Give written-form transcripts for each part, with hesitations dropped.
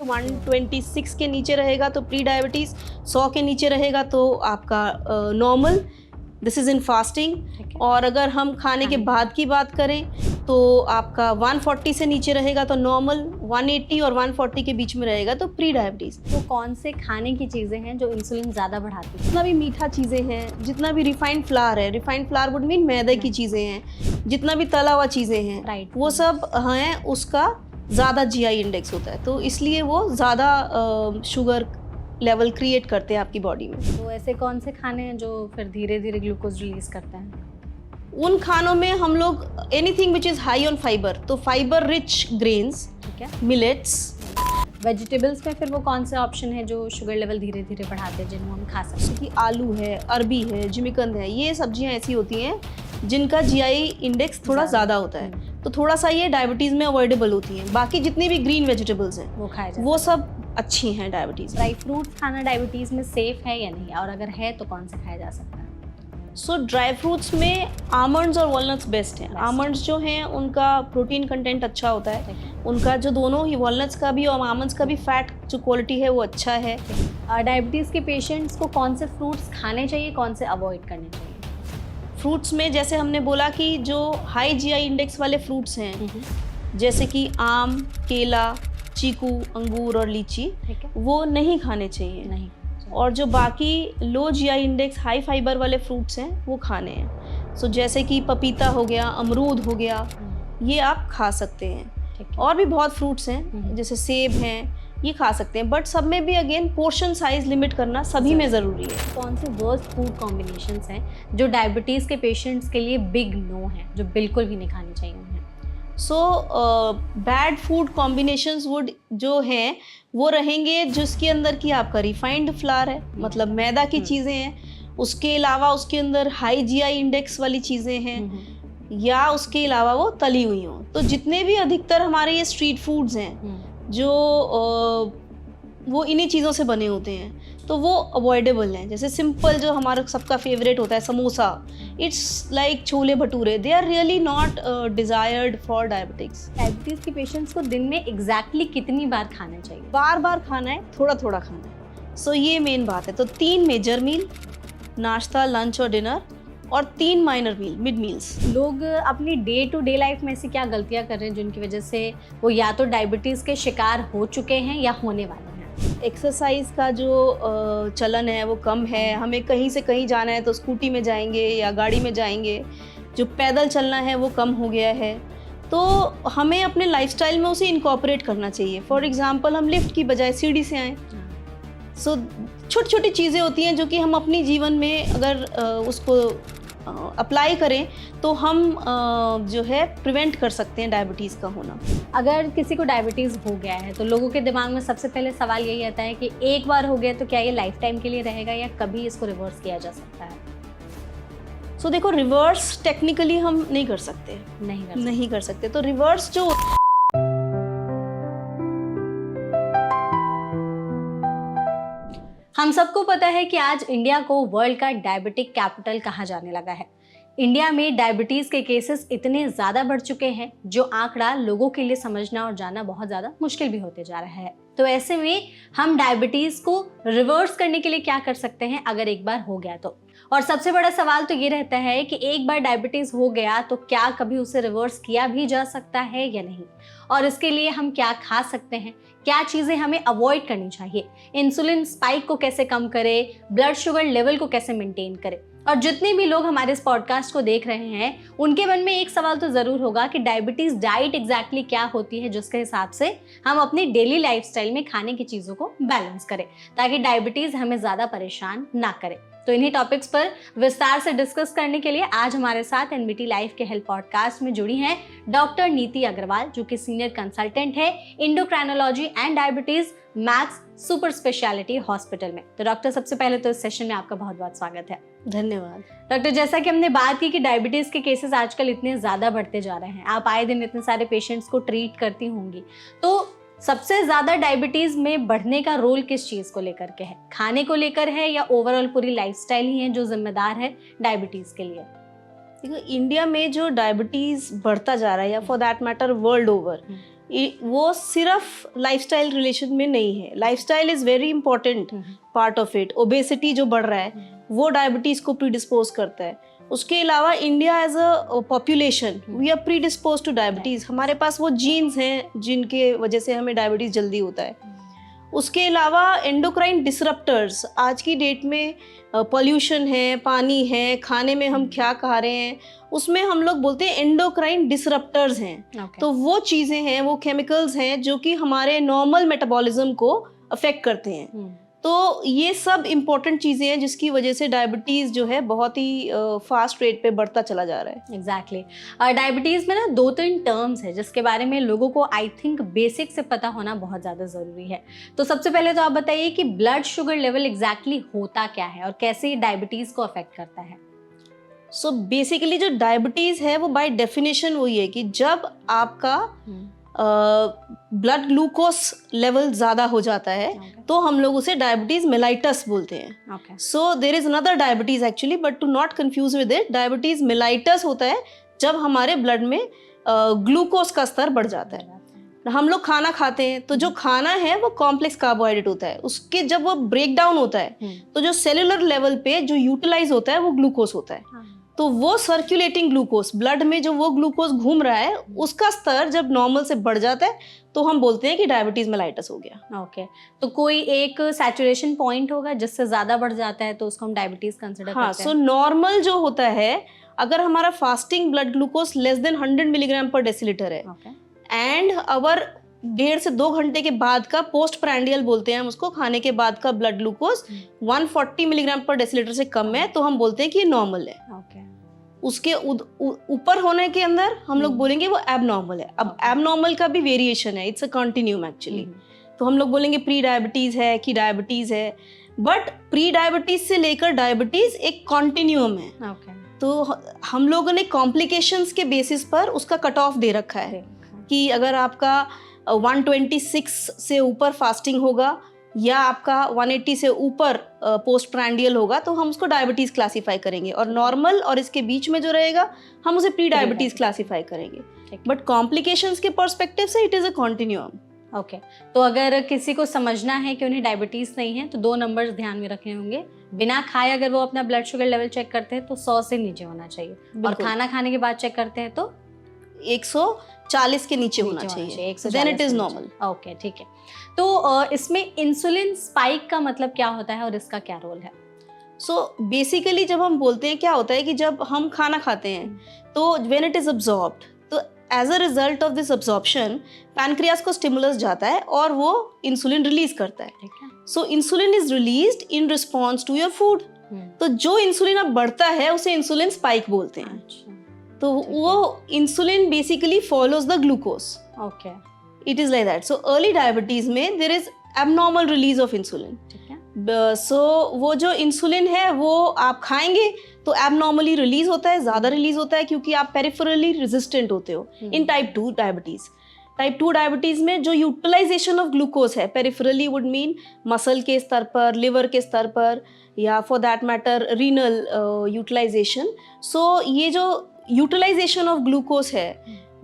126 के नीचे रहेगा तो प्री डायबिटीज़, 100 के नीचे रहेगा तो आपका normal. This is in fasting. और अगर हम खाने के बाद की बात करें तो आपका 140 से नीचे रहेगा तो नॉर्मल, 180 और 140 के बीच में रहेगा तो प्री डायबिटीज़। वो कौन से खाने की चीज़ें हैं जो इंसुलिन ज़्यादा बढ़ाती है? जितना भी मीठा चीज़ें हैं, जितना भी रिफाइंड फ्लावर है, रिफाइंड फ्लावर वुड मीन मैदे की चीज़ें हैं, जितना भी तला हुआ चीज़ें हैं, Right. वो सब हैं, उसका ज़्यादा GI इंडेक्स होता है, तो इसलिए वो ज़्यादा शुगर लेवल क्रिएट करते हैं आपकी बॉडी में। तो ऐसे कौन से खाने हैं जो फिर धीरे धीरे ग्लूकोज रिलीज करते हैं? उन खानों में हम लोग anything which is high on fibre, तो फाइबर रिच ग्रेन्स, ठीक है। मिलेट्स। वेजिटेबल्स में फिर वो कौन से ऑप्शन है जो शुगर लेवल धीरे धीरे बढ़ाते हैं जिनको हम खा सकते हैं? कि आलू है, अरबी है, जिमिकंद है, ये सब्जियां ऐसी होती हैं जिनका GI इंडेक्स थोड़ा ज़्यादा होता है, तो थोड़ा सा ये डायबिटीज़ में अवॉइडेबल होती हैं। बाकी जितनी भी ग्रीन वेजिटेबल्स हैं वो खाए जाते वो सब अच्छी हैं डायबिटीज़। ड्राई फ्रूट्स खाना डायबिटीज़ में सेफ है या नहीं, और अगर है तो कौन से खाया जा सकता है? सो ड्राई फ्रूट्स में आमंड्स और वॉलनट्स बेस्ट हैं। आमंड्स जो हैं उनका प्रोटीन कंटेंट अच्छा होता है, उनका जो दोनों ही वॉलनट्स का भी और आमंड्स का भी फैट जो क्वालिटी है वो अच्छा है। डायबिटीज़ के पेशेंट्स को कौन से फ्रूट्स खाने चाहिए, कौन से अवॉइड करने चाहिए? फ्रूट्स में जैसे हमने बोला कि जो हाई GI इंडेक्स वाले फ्रूट्स हैं, जैसे कि आम, केला, चीकू, अंगूर और लीची, वो नहीं खाने चाहिए। नहीं। और जो बाकी लो GI इंडेक्स हाई फाइबर वाले फ्रूट्स हैं वो खाने हैं। सो जैसे कि पपीता हो गया, अमरूद हो गया, ये आप खा सकते हैं। और भी बहुत फ्रूट्स हैं जैसे सेब हैं, ये खा सकते हैं, बट सब में भी अगेन पोर्शन साइज लिमिट करना सभी में ज़रूरी है। कौन से वर्स्ट फूड कॉम्बिनेशंस हैं जो डायबिटीज़ के पेशेंट्स के लिए बिग नो हैं, जो बिल्कुल भी नहीं खानी चाहिए उन्हें? So bad food combinations would जो हैं वो रहेंगे जिसके अंदर की आपका रिफाइंड फ्लावर है, मतलब मैदा की चीज़ें हैं, उसके अलावा उसके अंदर हाई GI इंडेक्स वाली चीज़ें हैं, या उसके अलावा वो तली हुई हों। तो जितने भी अधिकतर हमारे ये स्ट्रीट फूड्स हैं जो वो इन्हीं चीज़ों से बने होते हैं, तो वो अवॉइडेबल हैं। जैसे सिंपल जो हमारा सबका फेवरेट होता है samosa, it's like chole bhature, they are really not desired for diabetics. Diabetes के पेशेंट्स को दिन में एग्जैक्टली कितनी बार खाना चाहिए? बार बार खाना है, थोड़ा थोड़ा खाना है। सो ये मेन बात है। तो 3 मेजर मील, नाश्ता, लंच और डिनर, और 3 माइनर मील, मिड मील्स। लोग अपनी डे टू डे लाइफ में ऐसी क्या गलतियां कर रहे हैं जिनकी वजह से वो या तो डायबिटीज़ के शिकार हो चुके हैं या होने वाले हैं? एक्सरसाइज का जो चलन है वो कम है। हमें कहीं से कहीं जाना है तो स्कूटी में जाएंगे या गाड़ी में जाएंगे, जो पैदल चलना है वो कम हो गया है। तो हमें अपने लाइफस्टाइल में उसे इनकॉर्पोरेट करना चाहिए। फॉर एग्जांपल हम लिफ्ट की बजाय सीढ़ी से आएँ। सो छोटी छोटी चीज़ें होती हैं जो कि हम अपनी जीवन में अगर उसको अप्लाई करें तो हम जो है प्रिवेंट कर सकते हैं डायबिटीज़ का होना। अगर किसी को डायबिटीज़ हो गया है तो लोगों के दिमाग में सबसे पहले सवाल यही आता है कि एक बार हो गया तो क्या ये लाइफ टाइम के लिए रहेगा या कभी इसको रिवर्स किया जा सकता है? सो देखो, रिवर्स टेक्निकली हम नहीं कर सकते, नहीं कर सकते। तो रिवर्स जो हम सबको पता है कि आज इंडिया को वर्ल्ड का डायबिटिक कैपिटल कहा जाने लगा है। इंडिया में डायबिटीज़ के केसेस इतने ज़्यादा बढ़ चुके हैं जो आंकड़ा लोगों के लिए समझना और जानना बहुत ज़्यादा मुश्किल भी होते जा रहा है। तो ऐसे में हम डायबिटीज़ को रिवर्स करने के लिए क्या कर सकते हैं अगर एक बार हो गया तो? और सबसे बड़ा सवाल तो ये रहता है कि एक बार डायबिटीज़ हो गया तो क्या कभी उसे रिवर्स किया भी जा सकता है या नहीं, और इसके लिए हम क्या खा सकते हैं, क्या चीज़ें हमें अवॉइड करनी चाहिए, इंसुलिन स्पाइक को कैसे कम करें, ब्लड शुगर लेवल को कैसे मेंटेन करें। और जितने भी लोग हमारे इस पॉडकास्ट को देख रहे हैं उनके मन में एक सवाल तो ज़रूर होगा कि डायबिटीज़ डाइट एग्जैक्टली क्या होती है जिसके हिसाब से हम अपनी डेली लाइफस्टाइल में खाने की चीज़ों को बैलेंस करें ताकि डायबिटीज़ हमें ज़्यादा परेशान ना करे। तो इन्हीं टॉपिक्स पर विस्तार से डिस्कस करने के लिए आज हमारे साथ एनबीटी लाइफ के हेल्थ पॉडकास्ट में जुड़ी हैं डॉक्टर नीति अग्रवाल, जो कि सीनियर कंसल्टेंट है endocrinology and diabetes max super speciality hospital में। तो डॉक्टर, सबसे पहले तो इस सेशन में आपका बहुत बहुत स्वागत है। धन्यवाद। डॉक्टर, जैसा कि हमने बात की कि डायबिटीज़ के केसेस आजकल इतने ज़्यादा बढ़ते जा रहे हैं, आप आए दिन इतने सारे पेशेंट्स को ट्रीट करती होंगी, तो सबसे ज़्यादा डायबिटीज़ में बढ़ने का रोल किस चीज़ को लेकर के है? खाने को लेकर है या ओवरऑल पूरी लाइफस्टाइल ही है जो जिम्मेदार है डायबिटीज़ के लिए? देखो, इंडिया में जो डायबिटीज़ बढ़ता जा रहा है या for that matter world over, वो सिर्फ लाइफस्टाइल रिलेशन में नहीं है, lifestyle is very important part of it. Obesity जो बढ़ रहा है वो डायबिटीज को प्रीडिस्पोज करता है। उसके अलावा India as a population we are predispose to diabetes, हमारे पास वो जीन्स हैं जिनके वजह से हमें डायबिटीज जल्दी होता है। उसके अलावा एंडोक्राइन डिसरप्टर्स, आज की डेट में पॉल्यूशन है, पानी है, खाने में हम क्या खा रहे हैं, उसमें हम लोग बोलते हैं एंडोक्राइन डिसरप्टर्स हैं। तो वो चीज़ें हैं, वो केमिकल्स हैं जो कि हमारे नॉर्मल मेटाबॉलिज्म को अफेक्ट करते हैं। तो ये सब इम्पोर्टेंट चीज़ें हैं जिसकी वजह से डायबिटीज़ जो है बहुत ही फास्ट रेट पे बढ़ता चला जा रहा है। एग्जैक्टली डायबिटीज़ में ना 2-3 टर्म्स है जिसके बारे में लोगों को आई थिंक बेसिक से पता होना बहुत ज़्यादा ज़रूरी है। तो सबसे पहले तो आप बताइए कि ब्लड शुगर लेवल एग्जैक्टली होता क्या है और कैसे डायबिटीज़ को अफेक्ट करता है। सो बेसिकली जो डायबिटीज़ है वो बाय डेफिनेशन वही है कि जब आपका ब्लड ग्लूकोज लेवल ज़्यादा हो जाता है तो हम लोग उसे डायबिटीज़ मेलाइटस बोलते हैं। So there is another diabetes actually, but to not confuse with it, diabetes mellitus होता है जब हमारे ब्लड में ग्लूकोज का स्तर बढ़ जाता है। हम लोग खाना खाते हैं तो जो खाना है वो कॉम्प्लेक्स कार्बोहाइड्रेट होता है, उसके जब वो ब्रेक डाउन होता है तो जो सेलुलर लेवल पे जो यूटिलाइज होता है वो ग्लूकोज होता है। तो वो सर्कुलेटिंग ग्लूकोज, ब्लड में जो वो ग्लूकोज घूम रहा है उसका स्तर जब नॉर्मल से बढ़ जाता है तो हम बोलते हैं कि डायबिटीज मेलाइटस हो गया। ओके तो कोई एक सैचुरेशन पॉइंट होगा जिससे ज्यादा बढ़ जाता है तो उसको हम डायबिटीज कंसिडर करते हैं? सो नॉर्मल जो होता है, अगर हमारा fasting blood glucose less than 100 milligram पर डेसीलीटर है एंड अवर 1.5 से 2 घंटे के बाद का पोस्ट प्रांडियल बोलते हैं हम उसको, खाने के बाद का ब्लड ग्लूकोज 140 मिलीग्राम पर डेसीलीटर से कम है तो हम बोलते हैं कि ये नॉर्मल है। उसके ऊपर होने के अंदर हम लोग बोलेंगे वो एबनॉर्मल है। अब एबनॉर्मल का भी वेरिएशन है, इट्स अ कंटिन्यूम एक्चुअली। तो हम लोग बोलेंगे प्री डायबिटीज है कि डायबिटीज है, बट प्री डायबिटीज से लेकर डायबिटीज एक कंटिन्यूम है। तो हम लोगों ने कॉम्प्लिकेशंस के बेसिस पर उसका कट ऑफ दे रखा है कि अगर आपका 126 से ऊपर फास्टिंग होगा या आपका 180 से ऊपर पोस्ट प्रांडियल होगा तो हम उसको डायबिटीज क्लासीफाई करेंगे, और नॉर्मल और इसके बीच में जो रहेगा हम उसे प्री डायबिटीज क्लासीफाई करेंगे। बट कॉम्प्लिकेशंस के पर्सपेक्टिव से it is a continuum. Okay तो अगर किसी को समझना है कि उन्हें डायबिटीज नहीं है तो 2 नंबर्स ध्यान में रखने होंगे। बिना खाए अगर वो अपना ब्लड शुगर लेवल चेक करते हैं तो 100 से नीचे होना चाहिए, और खाना खाने के बाद चेक करते हैं तो 140 के नीचे होना चाहिए, then it is normal. Okay ठीक है। तो इसमें इंसुलिन स्पाइक का मतलब क्या होता है और इसका क्या रोल है? सो बेसिकली जब हम बोलते हैं, क्या होता है कि जब हम खाना खाते हैं तो व्हेन इट इज अब्सॉर्ब्ड, तो as a result of this absorption pancreas को स्टिमुलस जाता है और वो इंसुलिन रिलीज करता है। So insulin is released in response to your food. तो जो इंसुलिन अब बढ़ता है उसे इंसुलिन स्पाइक बोलते हैं। तो वो insulin basically follows the glucose. Okay it is like that. So early diabetes में there is abnormal release of insulin. So वो जो इंसुलिन है वो आप खाएंगे तो एबनॉर्मली रिलीज होता है, ज़्यादा रिलीज होता है क्योंकि आप पेरिफेरली रेजिस्टेंट होते हो in type 2 diabetes. Type 2 diabetes में जो यूटिलाइजेशन ऑफ ग्लूकोज है पेरिफेरली वुड मीन मसल के स्तर पर, लिवर के स्तर पर, या for that matter renal utilization. So ये जो यूटिलाइजेशन ऑफ ग्लूकोज है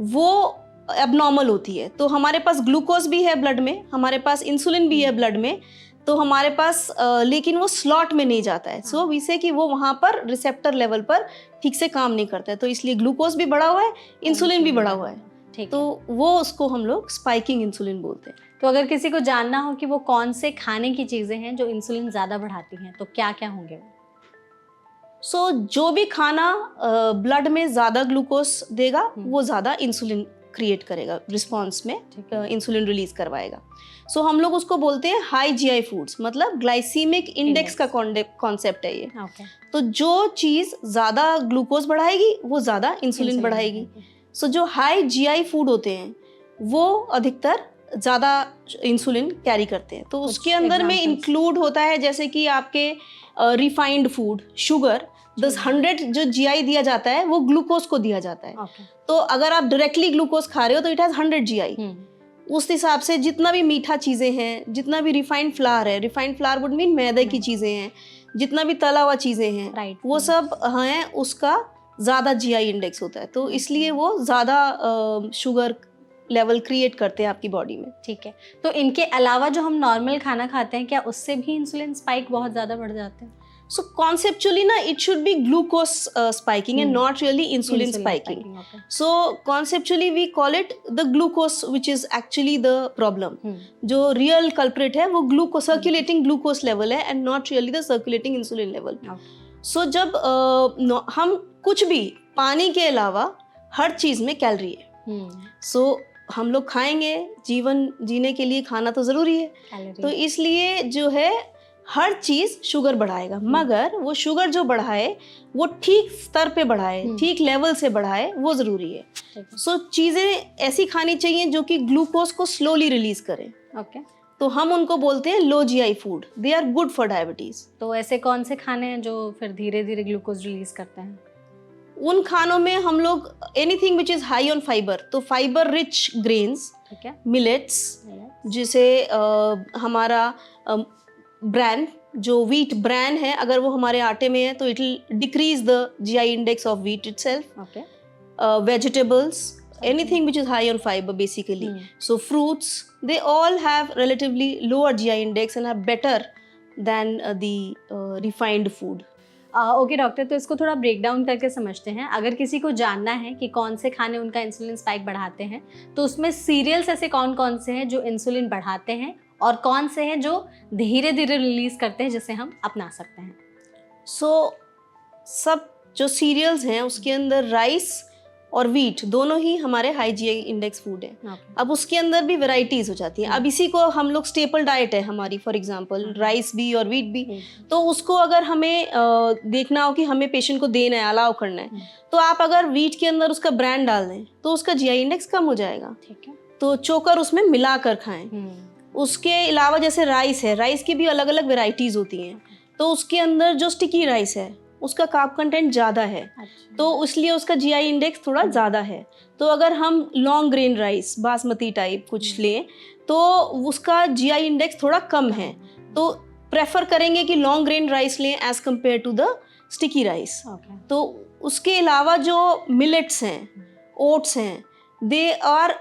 वो एबनॉर्मल होती है। तो हमारे पास ग्लूकोज भी है ब्लड में, हमारे पास इंसुलिन भी है ब्लड में, तो हमारे पास लेकिन वो स्लॉट में नहीं जाता है। सो वी से कि वो वहाँ पर रिसेप्टर लेवल पर ठीक से काम नहीं करता है, तो इसलिए ग्लूकोज भी बढ़ा हुआ है, इंसुलिन भी बढ़ा हुआ है, तो वो उसको हम लोग स्पाइकिंग इंसुलिन बोलते हैं। तो अगर किसी को जानना हो कि वो कौन से खाने की चीज़ें हैं जो इंसुलिन ज़्यादा बढ़ाती हैं तो क्या क्या होंगे वो? सो जो भी खाना ब्लड में ज़्यादा ग्लूकोज देगा वो ज़्यादा इंसुलिन क्रिएट करेगा, रिस्पॉन्स में इंसुलिन रिलीज करवाएगा। सो हम लोग उसको बोलते हैं हाई जीआई फूड्स, मतलब ग्लाइसीमिक इंडेक्स का कॉन्सेप्ट है ये। तो जो चीज़ ज़्यादा ग्लूकोज बढ़ाएगी वो ज़्यादा इंसुलिन बढ़ाएगी। सो जो हाई जीआई फूड होते हैं वो अधिकतर ज़्यादा इंसुलिन कैरी करते हैं। तो उसके अंदर में इंक्लूड होता है जैसे कि आपके रिफाइंड फूड, शुगर, 100 जो जीआई दिया जाता है वो ग्लूकोज को दिया जाता है। तो अगर आप डायरेक्टली ग्लूकोज खा रहे हो तो इट हैज 100 जीआई। उस हिसाब से जितना भी मीठा चीज़ें हैं, जितना भी रिफाइंड फ्लावर है, रिफाइंड फ्लावर वुड मीन मैदे की चीज़ें हैं, जितना भी तला हुआ चीज़ें हैं वो सब हैं, उसका ज़्यादा जीआई इंडेक्स होता है। तो इसलिए वो ज़्यादा शुगर लेवल क्रिएट करते हैं आपकी बॉडी में। ठीक है, तो इनके अलावा जो हम नॉर्मल खाना खाते हैं, क्या उससे भी इंसुलिन स्पाइक बहुत ज़्यादा बढ़ जाते हैं? So conceptually na it should be glucose spiking and not really insulin spiking. okay. So conceptually we call it the glucose which is actually the problem. जो real culprit है वो glucose circulating glucose level है and not really the circulating insulin level. So जब हम कुछ भी पानी के अलावा हर चीज़ में कैलोरी है. So हम लोग खाएंगे, जीवन जीने के लिए खाना तो ज़रूरी है, तो इसलिए जो है हर चीज़ शुगर बढ़ाएगा, मगर वो शुगर जो बढ़ाए वो ठीक स्तर पे बढ़ाए, ठीक लेवल से बढ़ाए, वो ज़रूरी है। सो चीज़ें ऐसी खानी चाहिए जो कि ग्लूकोज को स्लोली रिलीज करें। ओके, तो हम उनको बोलते हैं low GI food, they are good for diabetes. तो ऐसे कौन से खाने हैं जो फिर धीरे धीरे ग्लूकोज रिलीज करते हैं? उन खानों में हम लोग anything which is high on fibre, तो फाइबर रिच ग्रेन्स, मिलेट्स, जिसे हमारा ब्रांड जो व्हीट ब्रांड है, अगर वो हमारे आटे में है तो it will decrease the GI index of wheat itself. Vegetables, anything which is high on fibre basically, so fruits, they all have relatively lower GI index and are better than the refined food. Okay doctor, तो इसको थोड़ा break down करके समझते हैं। अगर किसी को जानना है कि कौन से खाने उनका इंसुलिन स्पाइक बढ़ाते हैं, तो उसमें सीरियल्स ऐसे कौन कौन से हैं जो इंसुलिन बढ़ाते हैं और कौन से हैं जो धीरे धीरे रिलीज करते हैं जिसे हम अपना सकते हैं? सब जो सीरियल्स हैं उसके अंदर राइस और व्हीट दोनों ही हमारे हाई जीआई इंडेक्स फूड है। अब उसके अंदर भी वैरायटीज हो जाती हैं। अब इसी को हम लोग स्टेपल डाइट है हमारी, फॉर एग्जांपल राइस भी और व्हीट भी, तो उसको अगर हमें देखना हो कि हमें पेशेंट को देना है, अलाउ करना है, तो आप अगर व्हीट के अंदर उसका ब्रांड डाल दें तो उसका जीआई इंडेक्स कम हो जाएगा। ठीक है, तो चोकर उसमें मिला कर खाएं। उसके अलावा जैसे राइस है, राइस की भी अलग अलग वेराइटीज़ होती हैं, तो उसके अंदर जो स्टिकी राइस है उसका कार्ब कंटेंट ज़्यादा है। अच्छा। तो इसलिए उसका जीआई इंडेक्स थोड़ा ज़्यादा है। तो अगर हम long grain rice, basmati type कुछ लें तो उसका जीआई इंडेक्स थोड़ा कम है, तो प्रेफर करेंगे कि लॉन्ग ग्रेन राइस लें as compared to the sticky rice. तो उसके अलावा जो मिलेट्स हैं, ओट्स हैं, they are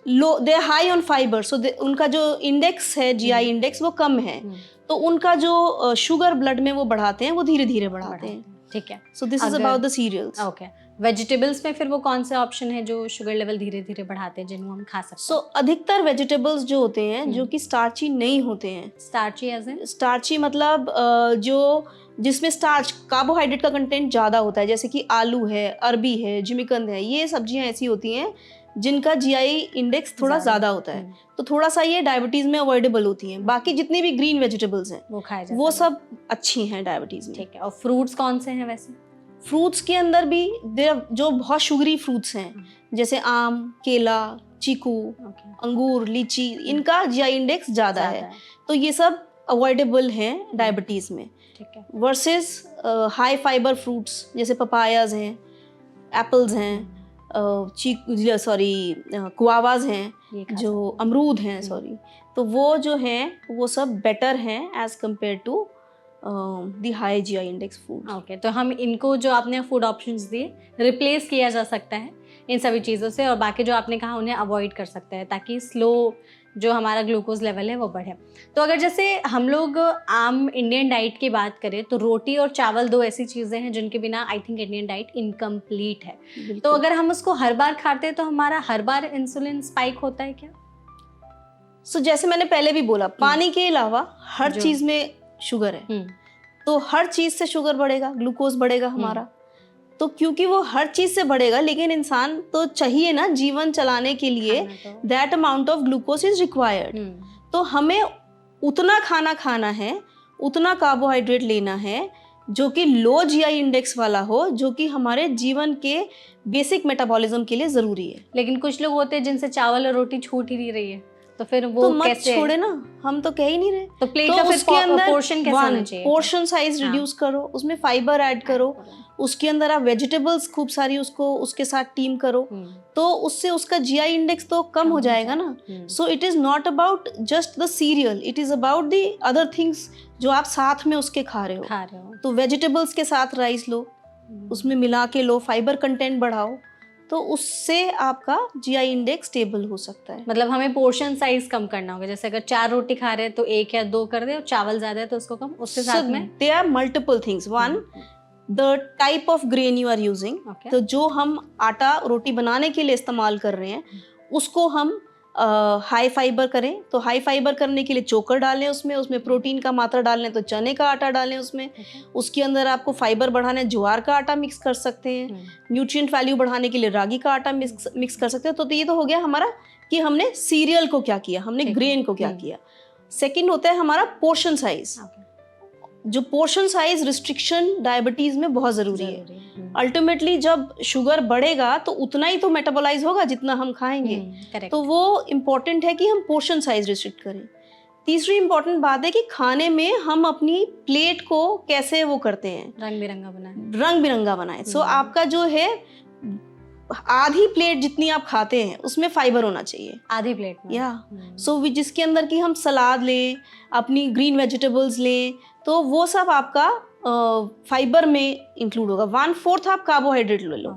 they high on fibre, so उनका जो इंडेक्स है जीआई इंडेक्स वो कम है, तो उनका जो शुगर ब्लड में वो बढ़ाते हैं वो धीरे धीरे बढ़ाते हैं। ठीक है, so this is about the cereals. Okay, vegetables में फिर वो कौन से ऑप्शन है जो शुगर लेवल धीरे धीरे बढ़ाते हैं जिनको हम खा सकते हैं? सो अधिकतर वेजिटेबल्स जो होते हैं जो कि स्टार्ची नहीं होते हैं। Starchy as in? स्टार्ची मतलब जो जिसमें स्टार्च, कार्बोहाइड्रेट का कंटेंट ज़्यादा होता है, जैसे कि आलू है, अरबी है, जिमीकंद है, ये सब्जियां ऐसी होती हैं जिनका जीआई इंडेक्स थोड़ा ज़्यादा होता है, तो थोड़ा सा ये डायबिटीज़ में अवॉइडेबल होती हैं। बाकी जितनी भी ग्रीन वेजिटेबल्स हैं वो खाए जाते हैं, वो सब अच्छी हैं डायबिटीज़ में। ठीक है, और फ्रूट्स कौन से हैं वैसे? फ्रूट्स के अंदर भी जो बहुत शुगरी फ्रूट्स हैं, जैसे आम, केला, चीकू, अंगूर, लीची, इनका जीआई इंडेक्स ज़्यादा है, तो ये सब अवॉइडेबल हैं डायबिटीज़ में। ठीक है, वर्सेस हाई फाइबर फ्रूट्स जैसे पपायाज हैं, एप्पल्स हैं, गुआवाज हैं, जो अमरूद हैं, तो वो जो हैं वो सब बेटर हैं as compare to the high GI index food. Okay, तो हम इनको जो आपने फूड ऑप्शंस दिए रिप्लेस किया जा सकता है इन सभी चीज़ों से, और बाकी जो आपने कहा उन्हें अवॉइड कर सकते हैं ताकि स्लो जो हमारा ग्लूकोज लेवल है वो बढ़े। तो अगर जैसे हम लोग आम इंडियन डाइट की बात करें तो रोटी और चावल दो ऐसी चीज़ें हैं जिनके बिना I think Indian diet incomplete है। तो अगर हम उसको हर बार खाते हैं तो हमारा हर बार इंसुलिन स्पाइक होता है क्या? जैसे मैंने पहले भी बोला, पानी के अलावा हर चीज़ में शुगर है, तो हर चीज़ से शुगर बढ़ेगा, ग्लूकोज बढ़ेगा हमारा। तो क्योंकि वो हर चीज़ से बढ़ेगा, लेकिन इंसान तो चाहिए ना जीवन चलाने के लिए, that amount of glucose is required. तो हमें उतना खाना खाना है, उतना कार्बोहाइड्रेट लेना है जो कि लो जीआई इंडेक्स वाला हो, जो कि हमारे जीवन के बेसिक मेटाबॉलिज्म के लिए ज़रूरी है। लेकिन कुछ लोग होते हैं जिनसे चावल और रोटी छूट ही नहीं रही है, तो फिर वो तो मत कैसे छोड़े ना, हम तो कह ही नहीं रहे। तो प्लेट का उसके अंदर पोर्शन कैसे होना चाहिए? पोर्शन साइज रिड्यूस करो, उसमें फाइबर ऐड करो, उसके अंदर आप वेजिटेबल्स खूब सारी उसको उसके साथ टीम करो, तो उससे उसका जीआई इंडेक्स तो कम हो जाएगा ना। So it is not about just the serial, it is about the other things जो आप साथ में उसके खा रहे हो। तो वेजिटेबल्स के साथ राइस लो, उसमें मिला के लो, फाइबर कंटेंट बढ़ाओ, तो उससे आपका जीआई इंडेक्स स्टेबल हो सकता है। मतलब हमें पोर्शन साइज कम करना होगा, जैसे अगर 4 रोटी खा रहे हैं तो 1 या 2 कर दे, और चावल ज्यादा है तो उसको कम, उसके साथ में they are multiple things. One, the type of grain you are using, Okay. तो जो हम आटा रोटी बनाने के लिए इस्तेमाल कर रहे हैं उसको हम हाई फाइबर करें, तो हाई फाइबर करने के लिए चोकर डालें, उसमें प्रोटीन का मात्रा डालें तो चने का आटा डालें उसमें। उसके अंदर आपको फाइबर बढ़ाने ज्वार का आटा मिक्स कर सकते हैं। न्यूट्रिएंट वैल्यू बढ़ाने के लिए रागी का आटा मिक्स कर सकते हैं। तो ये तो हो गया हमारा कि हमने सीरियल को क्या किया, हमने ग्रेन को क्या किया। सेकेंड होता है हमारा पोर्शन साइज। जो पोर्शन साइज रिस्ट्रिक्शन डायबिटीज में बहुत ज़रूरी है। अल्टीमेटली जब शुगर बढ़ेगा तो उतना ही तो मेटाबोलाइज होगा जितना हम खाएंगे। तो वो इम्पोर्टेंट है कि हम पोर्शन साइज रिस्ट्रिक्ट करें। तीसरी इम्पोर्टेंट बात है कि खाने में हम अपनी प्लेट को कैसे वो करते हैं, रंग बिरंगा बनाएं। सो आपका जो है आधी प्लेट जितनी आप खाते हैं उसमें फाइबर होना चाहिए, आधी प्लेट में। या सो जिसके अंदर की हम सलाद लें, अपनी ग्रीन वेजिटेबल्स लें, तो वो सब आपका फाइबर में इंक्लूड होगा। 1/4 आप कार्बोहाइड्रेट ले लो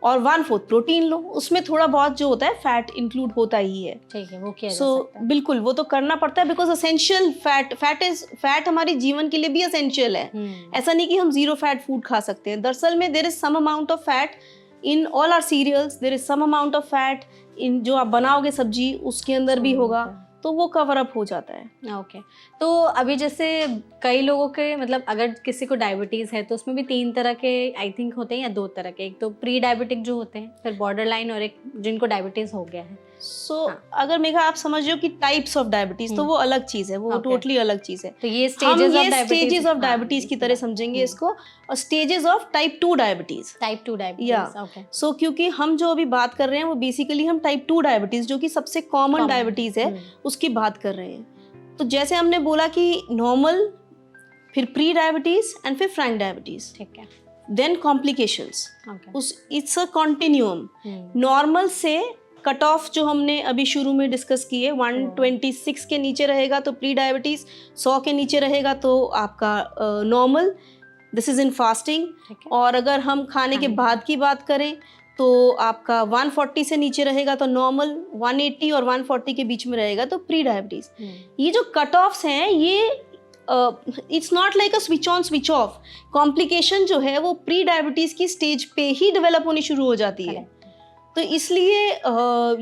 और 1/4 प्रोटीन लो, उसमें थोड़ा बहुत जो होता है फैट इंक्लूड होता ही है। ठीक है, वो किया जा सकता है। बिल्कुल वो तो करना पड़ता है, बिकॉज एसेंशियल फैट हमारे जीवन के लिए भी एसेंशियल है। ऐसा नहीं कि हम जीरो फैट फूड खा सकते हैं। दरअसल में there is some amount of fat in all are cereals, there is some amount of fat in जो आप बनाओगे सब्जी उसके अंदर भी होगा, तो वो कवर अप हो जाता है। ओके तो अभी जैसे कई लोगों के मतलब अगर किसी को डायबिटीज़ है तो उसमें भी 3 तरह के आई थिंक होते हैं या 2 तरह के, एक तो प्री डायबिटिक जो होते हैं, फिर बॉर्डर लाइन, और एक जिनको डायबिटीज़ हो गया है। अगर मेघा आप समझ रहे हो कि टाइप्स ऑफ डायबिटीज, तो वो अलग चीज है, वो टोटली अलग चीज है। तो ये स्टेजेस ऑफ डायबिटीज की तरह समझेंगे इसको, और स्टेजेस ऑफ टाइप 2 डायबिटीज। सो क्योंकि हम जो अभी बात कर रहे हैं वो बेसिकली हम टाइप 2 डायबिटीज, जो कि सबसे कॉमन डायबिटीज है, उसकी बात कर रहे हैं। तो जैसे हमने बोला कि नॉर्मल, फिर प्री डायबिटीज एंड फिर फ्रैंक डायबिटीज, ठीक है, then complications. It's a continuum. Normal से कट ऑफ जो हमने अभी शुरू में डिस्कस किए, 126 के नीचे रहेगा तो प्री डायबिटीज, 100 के नीचे रहेगा तो आपका normal, this is in fasting. और अगर हम खाने के बाद की बात करें तो आपका 140 से नीचे रहेगा तो नॉर्मल, 180 और 140 के बीच में रहेगा तो प्री डायबिटीज। ये जो कट ऑफ्स हैं ये it's not like a switch on switch off. Complication जो है वो प्री डायबिटीज की स्टेज पे ही डेवलप होनी शुरू हो जाती है। तो इसलिए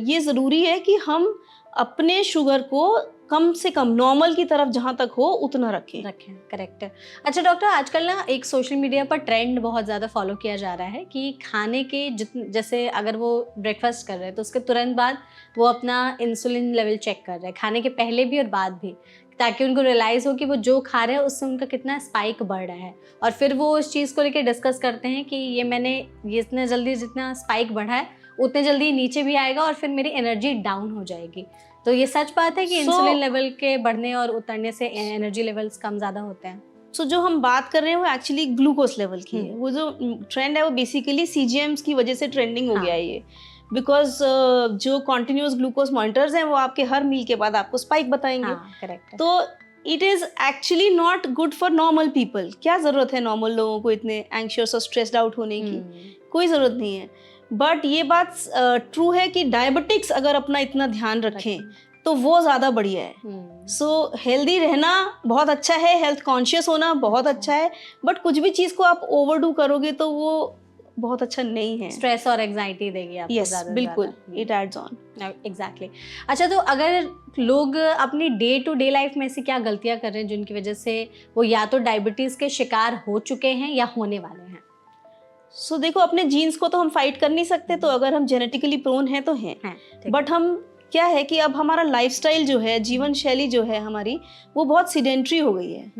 ये ज़रूरी है कि हम अपने शुगर को कम से कम नॉर्मल की तरफ जहाँ तक हो उतना रखें। करेक्ट है। अच्छा डॉक्टर, आजकल ना एक सोशल मीडिया पर ट्रेंड बहुत ज़्यादा फॉलो किया जा रहा है कि खाने के जैसे अगर वो ब्रेकफास्ट कर रहे हैं तो उसके तुरंत बाद वो अपना इंसुलिन लेवल चेक कर रहे हैं, खाने के पहले भी और बाद भी, ताकि उनको रियलाइज़ हो कि वो जो खा रहे हैं उससे उनका कितना स्पाइक बढ़ रहा है। और फिर वो उस चीज़ को लेकर डिस्कस करते हैं कि ये इतना जल्दी जितना स्पाइक बढ़ा है उतने जल्दी नीचे भी आएगा और फिर मेरी एनर्जी डाउन हो जाएगी। तो ये सच बात है कि इंसुलिन लेवल के बढ़ने और उतरने से एनर्जी लेवल्स कम ज़्यादा होते हैं? जो हम बात कर रहे हैं वो एक्चुअली ग्लूकोज लेवल की है। वो जो ट्रेंड है वो बेसिकली CGMs की वजह से ट्रेंडिंग हो गया है ये, बिकॉज जो कॉन्टिन्यूस ग्लूकोज मॉनिटर्स हैं वो आपके हर मील के बाद आपको स्पाइक बताएंगे। करेक्ट। तो it is actually not good for normal people. क्या ज़रूरत है नॉर्मल लोगों को इतने एंग्शियस और स्ट्रेस्ड आउट होने की? कोई ज़रूरत नहीं है। बट ये बात ट्रू है कि डायबिटिक्स अगर अपना इतना ध्यान रखें तो वो ज़्यादा बढ़िया है। सो हेल्दी रहना बहुत अच्छा है, हेल्थ कॉन्शियस होना बहुत अच्छा है, बट कुछ भी चीज़ को आप ओवरडू करोगे तो वो बहुत अच्छा नहीं है, स्ट्रेस और एग्जाइटी देगी आपको। Yes, बिल्कुल, इट एड्स ऑन। एग्जैक्टली। अच्छा तो अगर लोग अपनी डे टू डे लाइफ में ऐसी क्या गलतियां कर रहे हैं जिनकी वजह से वो या तो डायबिटीज़ के शिकार हो चुके हैं या होने वाले हैं? देखो, अपने जीन्स को तो हम फाइट कर नहीं सकते, तो अगर हम जेनेटिकली प्रोन हैं तो हैं, बट हम क्या है कि अब हमारा लाइफस्टाइल जो है, जीवन शैली जो है हमारी, वो बहुत सीडेंट्री हो गई है।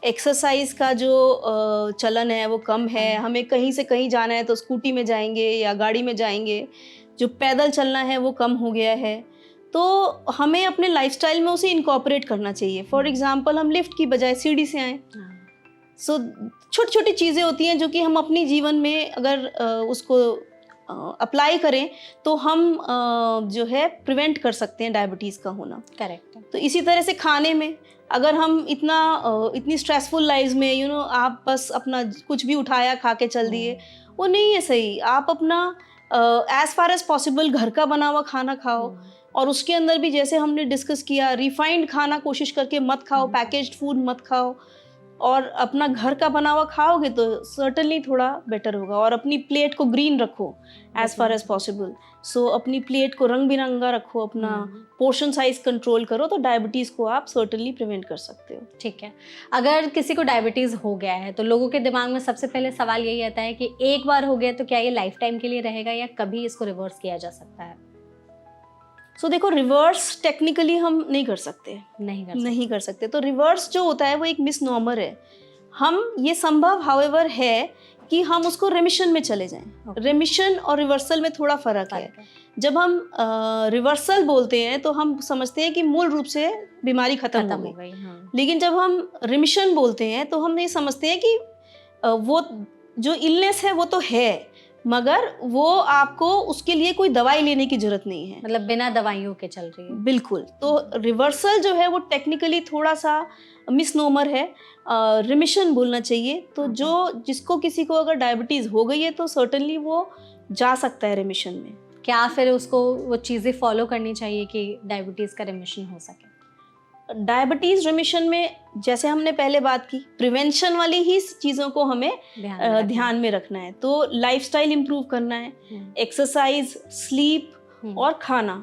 एक्सरसाइज का जो चलन है वो कम है। हमें कहीं से कहीं जाना है तो स्कूटी में जाएंगे या गाड़ी में जाएंगे, जो पैदल चलना है वो कम हो गया है। तो हमें अपने लाइफस्टाइल में उसे इनकॉर्पोरेट करना चाहिए। फॉर एग्जांपल, हम लिफ्ट की बजाय सीढ़ी से आएँ। छोटी छोटी चीज़ें होती हैं जो कि हम अपनी जीवन में अगर उसको अप्लाई करें तो हम जो है प्रिवेंट कर सकते हैं डायबिटीज़ का होना। करेक्ट। तो इसी तरह से खाने में अगर हम इतनी स्ट्रेसफुल लाइफ में आप बस अपना कुछ भी उठाया खा के चल दिए, वो नहीं है सही। आप अपना एज फार एज पॉसिबल घर का बना हुआ खाना खाओ, और उसके अंदर भी जैसे हमने डिस्कस किया, रिफाइंड खाना कोशिश करके मत खाओ, पैकेज्ड फूड मत खाओ, और अपना घर का बना हुआ खाओगे तो सर्टनली थोड़ा बेटर होगा। और अपनी प्लेट को ग्रीन रखो एज फार एज पॉसिबल। सो अपनी प्लेट को रंग बिरंगा रखो, अपना पोर्शन साइज कंट्रोल करो, तो डायबिटीज़ को आप सर्टनली प्रिवेंट कर सकते हो। ठीक है, अगर किसी को डायबिटीज़ हो गया है तो लोगों के दिमाग में सबसे पहले सवाल यही आता है कि एक बार हो गया तो क्या ये लाइफ टाइम के लिए रहेगा या कभी इसको रिवर्स किया जा सकता है? सो देखो, रिवर्स टेक्निकली हम नहीं कर सकते, नहीं कर सकते। तो रिवर्स जो होता है वो एक मिसनॉमर है। हम ये संभव हाउएवर है कि हम उसको रेमिशन में चले जाएं। रेमिशन और रिवर्सल में थोड़ा फर्क है। जब हम रिवर्सल बोलते हैं तो हम समझते हैं कि मूल रूप से बीमारी खत्म हो गई। लेकिन जब हम रिमिशन बोलते हैं तो हम ये समझते हैं कि वो जो इलनेस है वो तो है, मगर वो आपको उसके लिए कोई दवाई लेने की जरूरत नहीं है, मतलब बिना दवाइयों के चल रही है। बिल्कुल। तो रिवर्सल जो है वो टेक्निकली थोड़ा सा मिसनोमर है, रिमिशन बोलना चाहिए। तो जो जिसको किसी को अगर डायबिटीज़ हो गई है तो सर्टनली वो जा सकता है रिमिशन में। क्या फिर उसको वो चीज़ें फॉलो करनी चाहिए कि डायबिटीज़ का रिमिशन हो सके? डायबिटीज़ रिमिशन में जैसे हमने पहले बात की, प्रिवेंशन वाली ही चीज़ों को हमें ध्यान में रखना है। तो लाइफस्टाइल इम्प्रूव करना है, एक्सरसाइज, स्लीप और खाना,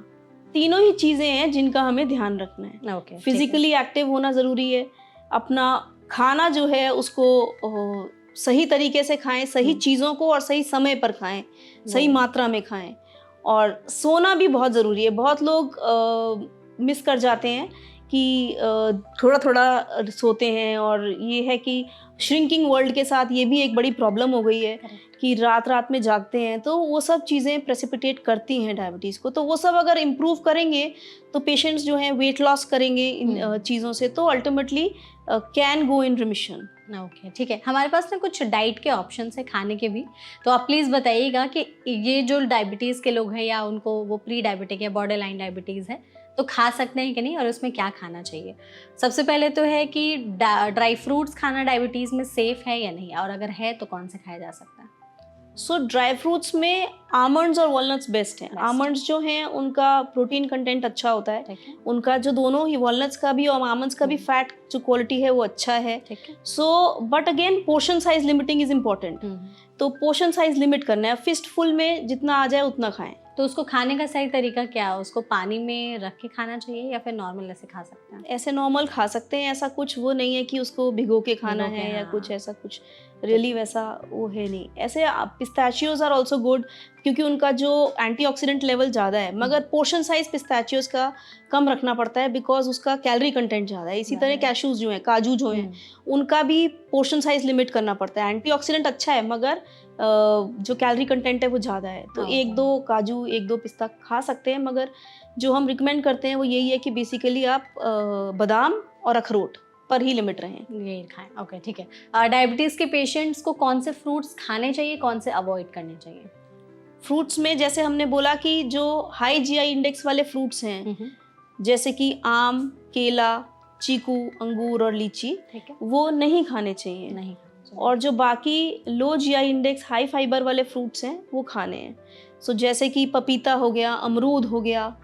तीनों ही चीज़ें हैं जिनका हमें ध्यान रखना है। फिजिकली एक्टिव होना ज़रूरी है। अपना खाना जो है उसको सही तरीके से खाएं, सही चीज़ों को और सही समय पर खाएं, सही मात्रा में खाएं। और सोना भी बहुत ज़रूरी है। बहुत लोग मिस कर जाते हैं कि थोड़ा थोड़ा सोते हैं, और ये है कि श्रिंकिंग वर्ल्ड के साथ ये भी एक बड़ी प्रॉब्लम हो गई है कि रात रात में जागते हैं, तो वो सब चीज़ें प्रेसिपिटेट करती हैं डायबिटीज़ को। तो वो सब अगर इम्प्रूव करेंगे तो पेशेंट्स जो हैं वेट लॉस करेंगे इन चीज़ों से, तो ultimately can go in remission. Okay, ठीक है। हमारे पास ना कुछ डाइट के ऑप्शंस है खाने के भी, तो आप प्लीज़ बताइएगा कि ये जो डायबिटीज़ के लोग हैं या उनको वो प्री डायबिटिक या बॉर्डर लाइन डायबिटीज़ है तो खा सकते हैं कि नहीं, और उसमें क्या खाना चाहिए? सबसे पहले तो है कि ड्राई फ्रूट्स खाना डायबिटीज़ में सेफ़ है या नहीं, और अगर है तो कौन से खाया जा सकता है? सो ड्राई फ्रूट्स में आमंड्स और वॉलनट्स बेस्ट हैं। आमंड्स जो हैं उनका प्रोटीन कंटेंट अच्छा होता है, उनका जो दोनों ही वॉलनट्स का भी और आमंड्स का भी फैट जो क्वालिटी है वो अच्छा है। So but again portion size limiting is important. तो पोर्शन साइज लिमिट करना है, फिस्ट फुल में जितना आ जाए उतना खाएं। तो उसको खाने का सही तरीका क्या है? उसको पानी में रख के खाना चाहिए या फिर नॉर्मल ऐसे खा सकते हैं? ऐसे नॉर्मल खा सकते हैं, ऐसा कुछ वो नहीं है कि उसको भिगो के खाना है या कुछ ऐसा कुछ रियली वैसा वो है नहीं। ऐसे पिस्ताचियोज आर ऑल्सो गुड क्योंकि उनका जो एंटीऑक्सीडेंट लेवल ज़्यादा है, मगर पोर्शन साइज पिस्ताचियोज का कम रखना पड़ता है बिकॉज उसका कैलोरी कंटेंट ज़्यादा है। इसी तरह कैशूज जो हैं, काजू जो हैं, उनका भी पोर्शन साइज लिमिट करना पड़ता है। एंटीऑक्सीडेंट अच्छा है मगर जो कैलोरी कंटेंट है वो ज़्यादा है। तो एक दो काजू, एक दो पिस्ता खा सकते हैं, मगर जो हम रिकमेंड करते हैं वो यही है कि बेसिकली आप बादाम और अखरोट पर ही लिमिट रहें, यही खाएं। ओके, ठीक है। डायबिटीज़ के पेशेंट्स को कौन से फ्रूट्स खाने चाहिए, कौन से अवॉइड करने चाहिए? फ्रूट्स में जैसे हमने बोला कि जो हाई जीआई इंडेक्स वाले फ्रूट्स हैं, जैसे कि आम, केला, चीकू, अंगूर और लीची, वो नहीं खाने चाहिए। और जो बाकी low GI index high fibre वाले फ्रूट्स हैं वो खाने हैं। सो जैसे कि पपीता हो गया, अमरूद हो गया,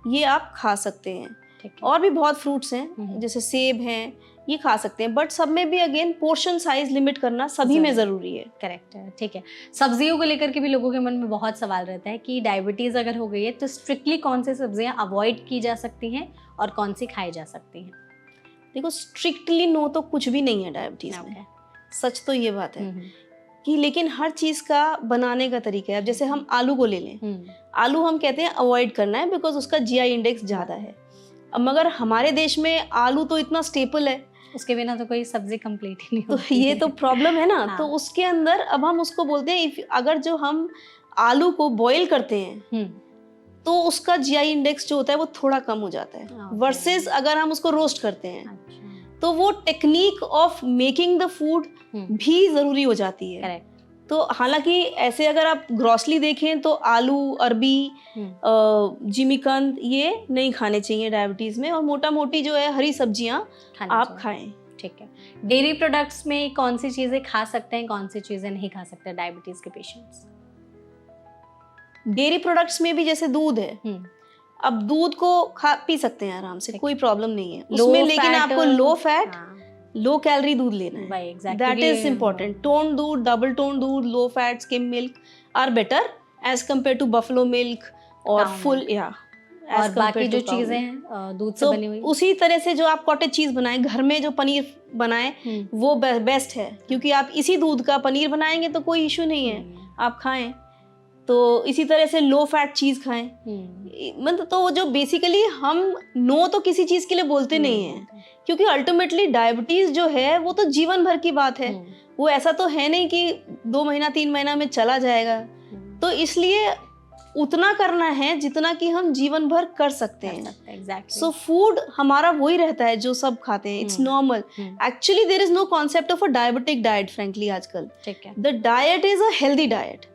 ये आप खा सकते हैं। और भी बहुत फ्रूट्स हैं जैसे सेब हैं, ये खा सकते हैं, बट सब में भी अगेन पोर्शन साइज लिमिट करना सभी में ज़रूरी है। करेक्ट है, ठीक है। सब्जियों को लेकर के भी लोगों के मन में बहुत सवाल रहता है कि डायबिटीज़ अगर हो गई है तो स्ट्रिक्टली कौन सी सब्जियां अवॉइड की जा सकती हैं और कौन सी खाई जा सकती हैं? देखो, स्ट्रिक्टली नो तो कुछ भी नहीं है डायबिटीज़ में, सच तो ये बात है कि लेकिन हर चीज़ का बनाने का तरीका है। अब जैसे हम आलू को ले लें, आलू हम कहते हैं अवॉइड करना है बिकॉज उसका जीआई इंडेक्स ज़्यादा है। अब मगर हमारे देश में आलू तो इतना स्टेपल है, उसके बिना तो कोई सब्जी कंप्लीट ही नहीं होती। तो ये तो प्रॉब्लम है ना। तो उसके अंदर अब हम उसको बोलते हैं अगर जो हम आलू को बॉईल करते हैं तो उसका जीआई इंडेक्स जो होता है वो थोड़ा कम हो जाता है, वर्सेस अगर हम उसको रोस्ट करते हैं तो वो technique of making the food भी ज़रूरी हो जाती है। करेक्ट। तो हालांकि ऐसे अगर आप ग्रॉसली देखें तो आलू, अरबी, जिमीकंद ये नहीं खाने चाहिए डायबिटीज़ में, और मोटा मोटी जो है हरी सब्जियां आप खाएं। ठीक है। डेयरी प्रोडक्ट्स में कौन सी चीज़ें खा सकते हैं, कौन सी चीज़ें नहीं खा सकते डायबिटीज़ के पेशेंट्स? डेयरी प्रोडक्ट्स में भी जैसे दूध है, अब दूध को खा पी सकते हैं आराम से, कोई प्रॉब्लम नहीं है उसमें, लेकिन आपको लो फैट लो कैलोरी दूध लेना है, दैट इज इम्पोर्टेंट। टोन दूध, डबल टोन दूध, low fat skim milk are better as compare to buffalo milk और फुल और बाकी जो चीजें हैं दूध से बनी हुई, उसी तरह से जो आप कॉटेज चीज बनाएं, घर में जो पनीर बनाएं वो बेस्ट है, क्योंकि आप इसी दूध का पनीर बनाएंगे तो कोई इशू नहीं है, आप खाएं। तो इसी तरह से लो फैट चीज खाएं। मतलब तो जो बेसिकली हम नो तो किसी चीज के लिए बोलते नहीं हैं, क्योंकि अल्टीमेटली डायबिटीज जो है वो तो जीवन भर की बात है, वो ऐसा तो है नहीं कि 2 महीना 3 महीना में चला जाएगा। तो इसलिए उतना करना है जितना कि हम जीवन भर कर सकते हैं। सो फूड हमारा वही रहता है जो सब खाते हैं, it's normal. Actually there is no concept of a diabetic diet frankly आजकल। The diet is a healthy diet,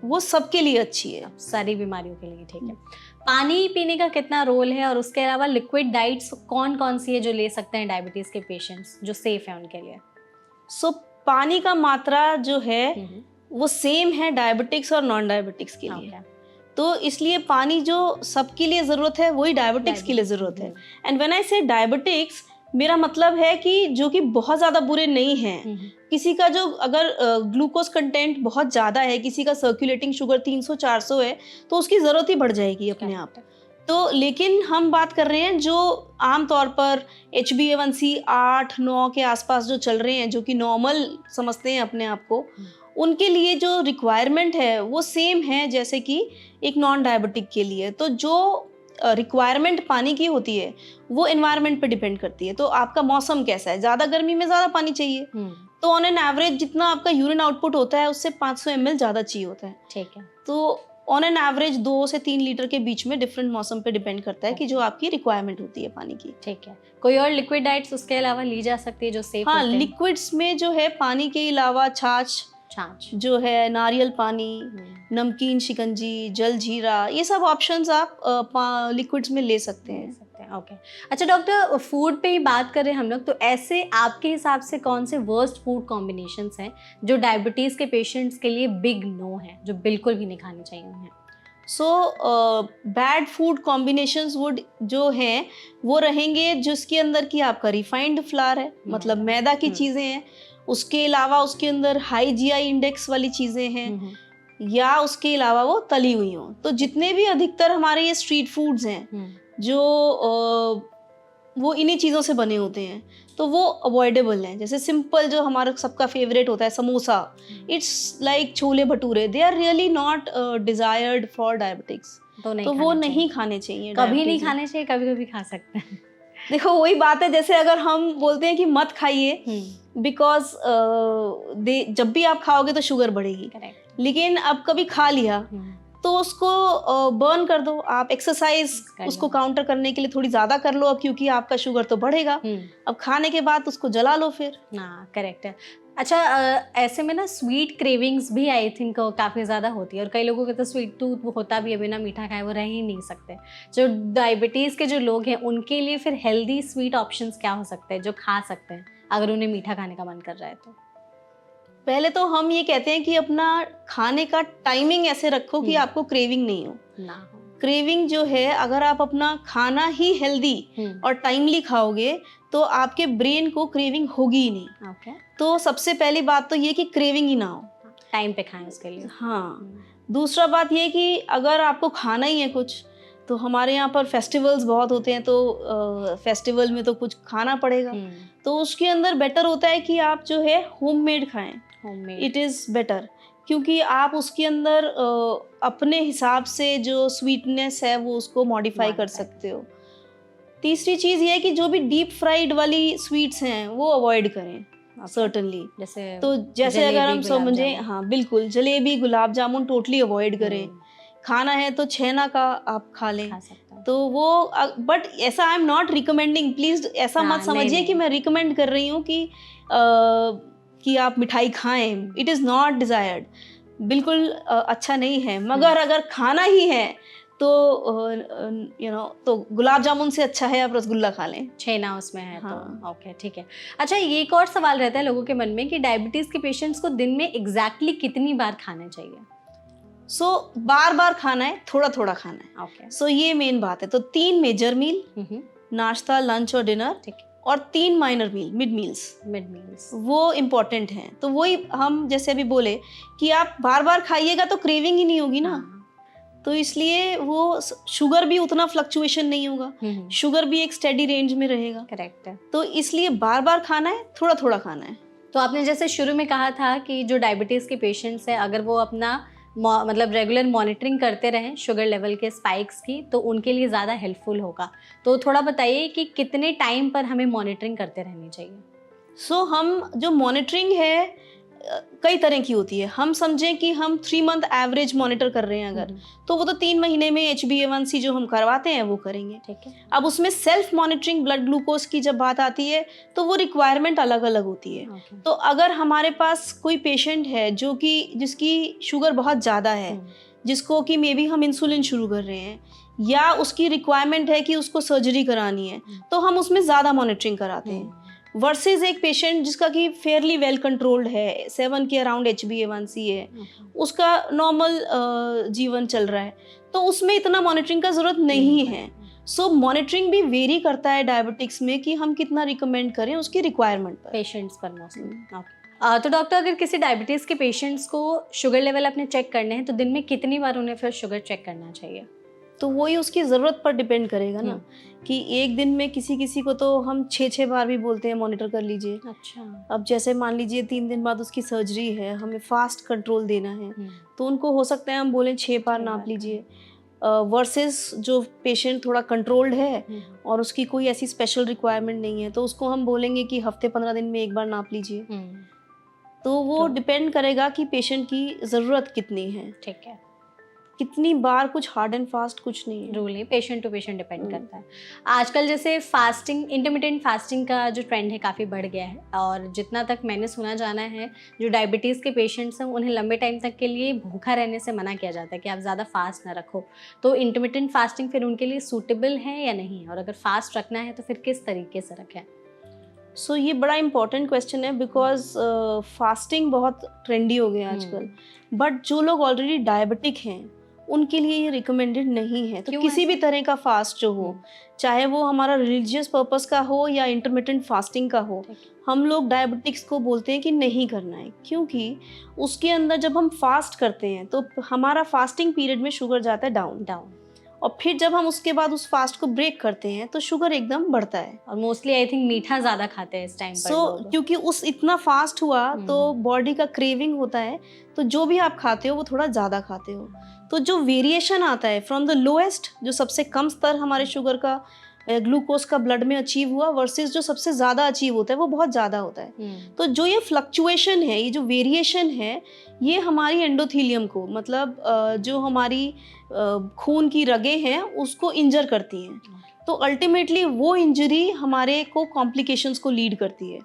वो सबके लिए अच्छी है, सारी बीमारियों के लिए। ठीक है, पानी पीने का कितना रोल है, और उसके अलावा लिक्विड डाइट्स कौन कौन सी है जो ले सकते हैं डायबिटीज के पेशेंट्स, जो सेफ है उनके लिए? सो पानी का मात्रा जो है वो सेम है डायबिटिक्स और नॉन डायबिटिक्स के लिए। तो इसलिए पानी जो सबके लिए जरूरत है वही डायबिटिक्स के लिए जरूरत है। एंड व्हेन आई से डायबिटिक्स, मेरा मतलब है कि जो कि बहुत ज्यादा बुरे नहीं हैं, किसी का जो अगर ग्लूकोज कंटेंट बहुत ज्यादा है, किसी का सर्कुलेटिंग शुगर 300-400 है, तो उसकी जरूरत ही बढ़ जाएगी अपने आप। तो लेकिन हम बात कर रहे हैं जो आमतौर पर HbA1c 8-9 के आसपास जो चल रहे हैं, जो कि नॉर्मल समझते हैं अपने आप को, उनके लिए जो रिक्वायरमेंट है वो सेम है जैसे कि एक नॉन डायबिटिक के लिए। तो जो रिक्वायरमेंट पानी की होती है वो एनवायरनमेंट पे डिपेंड करती है। तो आपका मौसम कैसा है, ज़्यादा गर्मी में ज़्यादा पानी चाहिए, तो ऑन एन एवरेज जितना आपका यूरिन आउटपुट होता है उससे 500 ml ज़्यादा चाहिए होता है। ठीक है, तो ऑन एन एवरेज 2 से 3 लीटर के बीच में डिफरेंट मौसम पे डिपेंड करता है कि जो आपकी रिक्वायरमेंट होती है पानी की। ठीक है, कोई और लिक्विड डाइट्स उसके अलावा ली जा सकती है जो सेफ होते हैं? लिक्विड्स में जो है पानी के अलावा छाछ जो है, नारियल पानी, नमकीन शिकंजी, जल जीरा, ये सब ऑप्शंस आप लिक्विड्स में ले सकते हैं। ओके, अच्छा डॉक्टर, फूड पे ही बात करें हम लोग, तो ऐसे आपके हिसाब से कौन से वर्स्ट फूड कॉम्बिनेशंस हैं जो डायबिटीज़ के पेशेंट्स के लिए बिग नो है, जो बिल्कुल भी नहीं खाने चाहिए उन्हें? So bad food combinations would जो हैं वो रहेंगे जिसके अंदर की आपका रिफाइंड फ्लावर है, मतलब मैदा की चीज़ें हैं, उसके अलावा उसके अंदर हाई GI इंडेक्स वाली चीज़ें हैं, या उसके अलावा वो तली हुई हों। तो जितने भी अधिकतर हमारे ये स्ट्रीट फूड्स हैं जो वो इन्हीं चीज़ों से बने होते हैं, तो वो अवॉइडेबल हैं। जैसे सिंपल जो हमारा सबका फेवरेट होता है samosa, it's like chole bhature, they are really not desired for diabetics, तो वो नहीं खाने चाहिए। कभी नहीं खाने चाहिए, कभी कभी खा सकते हैं। देखो वही बात है, जैसे अगर हम बोलते हैं कि मत खाइए बिकॉज जब भी आप खाओगे तो शुगर बढ़ेगी, लेकिन अब कभी खा लिया तो उसको बर्न कर दो, आप एक्सरसाइज उसको काउंटर करने के लिए थोड़ी ज्यादा कर लो अब, क्योंकि आपका शुगर तो बढ़ेगा। अब खाने के बाद उसको जला लो फिर। हाँ, करेक्ट है। अच्छा, ऐसे में ना स्वीट क्रेविंग्स भी आई थिंक काफ़ी ज़्यादा होती है, और कई लोगों के तो स्वीट टूथ होता भी है, बिना मीठा खाए वो रह ही नहीं सकते। जो डायबिटीज़ के जो लोग हैं उनके लिए फिर हेल्दी स्वीट ऑप्शंस क्या हो सकते हैं जो खा सकते हैं अगर उन्हें मीठा खाने का मन कर रहा है? तो पहले तो हम ये कहते हैं कि अपना खाने का टाइमिंग ऐसे रखो कि आपको क्रेविंग नहीं हो ना। क्रेविंग जो है, अगर आप अपना खाना ही हेल्दी और टाइमली खाओगे तो आपके ब्रेन को क्रेविंग होगी ही नहीं। तो सबसे पहली बात तो ये कि क्रेविंग ही ना हो, टाइम पे खाएं उसके लिए। हाँ, दूसरा बात ये कि अगर आपको खाना ही है कुछ, तो हमारे यहाँ पर फेस्टिवल्स बहुत होते हैं, तो फेस्टिवल में तो कुछ खाना पड़ेगा, तो उसके अंदर बेटर होता है कि आप जो है होममेड खाएं, इट इज़ बेटर, क्योंकि आप उसके अंदर अपने हिसाब से जो स्वीटनेस है वो उसको मॉडिफाई कर सकते हो। तीसरी चीज़ ये है कि जो भी डीप फ्राइड वाली स्वीट्स हैं वो अवॉइड करें सर्टनली। जैसे अगर हम समझें, हाँ बिल्कुल, जलेबी, गुलाब जामुन टोटली अवॉइड करें। खाना है तो छेना का आप खा लें, तो वो, बट ऐसा I am not recommending, please ऐसा मत समझिए कि मैं रिकमेंड कर रही हूँ कि आप मिठाई खाएं, इट इज़ नॉट डिजायर्ड, बिल्कुल अच्छा नहीं है। मगर अगर खाना ही है तो तो गुलाब जामुन से अच्छा है आप रसगुल्ला खा लें, छेना उसमें है। हाँ। तो ओके, ठीक है। अच्छा, ये एक और सवाल रहता है लोगों के मन में कि डायबिटीज़ के पेशेंट्स को दिन में एग्जैक्टली कितनी बार खाना चाहिए? सो बार बार खाना है, थोड़ा थोड़ा खाना है। ओके। सो ये मेन बात है। तो 3 मेजर मील, नाश्ता, लंच और डिनर, ठीक है। और 3 माइनर मील, मिड मील्स, मिड मील्स। वो इम्पोर्टेंट हैं। तो वही हम जैसे अभी बोले कि आप बार बार खाइएगा तो क्रेविंग ही नहीं होगी ना। तो इसलिए वो शुगर भी उतना फ्लक्चुएशन नहीं होगा, शुगर भी एक स्टेडी रेंज में रहेगा। करेक्ट है। तो इसलिए बार बार खाना है, थोड़ा थोड़ा खाना है। तो आपने जैसे शुरू में कहा था कि जो डायबिटीज़ के पेशेंट्स हैं, अगर वो अपना मतलब रेगुलर मॉनिटरिंग करते रहें शुगर लेवल के स्पाइक्स की, तो उनके लिए ज़्यादा हेल्पफुल होगा। तो थोड़ा बताइए कि कितने टाइम पर हमें मॉनिटरिंग करते रहनी चाहिए? सो हम जो मॉनिटरिंग है कई तरह की होती है। हम समझें कि हम 3 मंथ एवरेज मॉनिटर कर रहे हैं अगर, तो वो तो 3 महीने में HbA1c जो हम करवाते हैं वो करेंगे। ठीक है। अब उसमें सेल्फ मॉनिटरिंग ब्लड ग्लूकोज की जब बात आती है तो वो रिक्वायरमेंट अलग अलग होती है। तो अगर हमारे पास कोई पेशेंट है जो कि जिसकी शुगर बहुत ज़्यादा है, जिसको कि मे बी हम इंसुलिन शुरू कर रहे हैं, या उसकी रिक्वायरमेंट है कि उसको सर्जरी करानी है, तो हम उसमें ज़्यादा मॉनिटरिंग कराते हैं वर्सेस एक पेशेंट जिसका कि फेयरली वेल कंट्रोल्ड है, 7 के अराउंड HbA1c है, उसका नॉर्मल जीवन चल रहा है, तो उसमें इतना मॉनिटरिंग का ज़रूरत नहीं है। सो मॉनिटरिंग भी वेरी करता है डायबिटिक्स में कि हम कितना रिकमेंड करें उसकी रिक्वायरमेंट पर, पेशेंट्स पर मोस्टली। तो डॉक्टर, अगर किसी डायबिटीज़ के पेशेंट्स को शुगर लेवल अपने चेक करने हैं तो दिन में कितनी बार उन्हें फिर शुगर चेक करना चाहिए? तो वही उसकी ज़रूरत पर डिपेंड करेगा ना, कि एक दिन में किसी किसी को तो हम 6 बार भी बोलते हैं मॉनिटर कर लीजिए। अच्छा। अब जैसे मान लीजिए 3 दिन बाद उसकी सर्जरी है, हमें फास्ट कंट्रोल देना है, तो उनको हो सकता है हम बोलें 6 बार नाप लीजिए, वर्सेस जो पेशेंट थोड़ा कंट्रोल्ड है और उसकी कोई ऐसी स्पेशल रिक्वायरमेंट नहीं है, तो उसको हम बोलेंगे कि हफ्ते 15 दिन में 1 बार नाप लीजिए। तो वो डिपेंड करेगा कि पेशेंट की ज़रूरत कितनी है। ठीक है। कितनी बार कुछ हार्ड एंड फास्ट कुछ नहीं है, रूल नहीं, पेशेंट टू पेशेंट डिपेंड करता है। आजकल जैसे फास्टिंग, इंटरमिटेंट फास्टिंग का जो ट्रेंड है काफ़ी बढ़ गया है, और जितना तक मैंने सुना जाना है, जो डायबिटीज़ के पेशेंट्स हैं उन्हें लंबे टाइम तक के लिए भूखा रहने से मना किया जाता है कि आप ज़्यादा फास्ट ना रखो। तो इंटरमिटेंट फास्टिंग फिर उनके लिए सूटेबल है या नहीं, और अगर फास्ट रखना है तो फिर किस तरीके से रखें? सो ये बड़ा इंपॉर्टेंट क्वेश्चन है, बिकॉज फास्टिंग बहुत ट्रेंडी हो गया आजकल, बट जो लोग ऑलरेडी डायबिटिक हैं उनके लिए ये रिकमेंडेड नहीं है। तो किसी भी तरह का फास्ट जो हो, चाहे वो हमारा रिलीजियस पर्पस का हो या इंटरमिटेंट फास्टिंग का हो, हम लोग डायबिटिक्स को बोलते हैं कि नहीं करना है, क्योंकि उसके अंदर जब हम फास्ट करते हैं तो हमारा फास्टिंग पीरियड में शुगर जाता है डाउन, और फिर जब हम उसके बाद उस फास्ट को ब्रेक करते हैं तो शुगर एकदम बढ़ता है। और मोस्टली आई थिंक मीठा ज़्यादा खाते हैं इस टाइम पर। सो क्योंकि उस इतना फास्ट हुआ तो बॉडी का क्रेविंग होता है, तो जो भी आप खाते हो वो थोड़ा ज़्यादा खाते हो। तो जो वेरिएशन आता है फ्रॉम द लोएस्ट, जो सबसे कम स्तर हमारे शुगर का ग्लूकोज का ब्लड में अचीव हुआ, वर्सेस जो सबसे ज़्यादा अचीव होता है वो बहुत ज़्यादा होता है। तो जो ये फ्लक्चुएशन है, ये जो वेरिएशन है, ये हमारी एंडोथीलियम को, मतलब जो हमारी खून की रगें हैं उसको इंजर करती हैं। तो अल्टीमेटली वो इंजरी हमारे को कॉम्प्लिकेशंस को लीड करती है।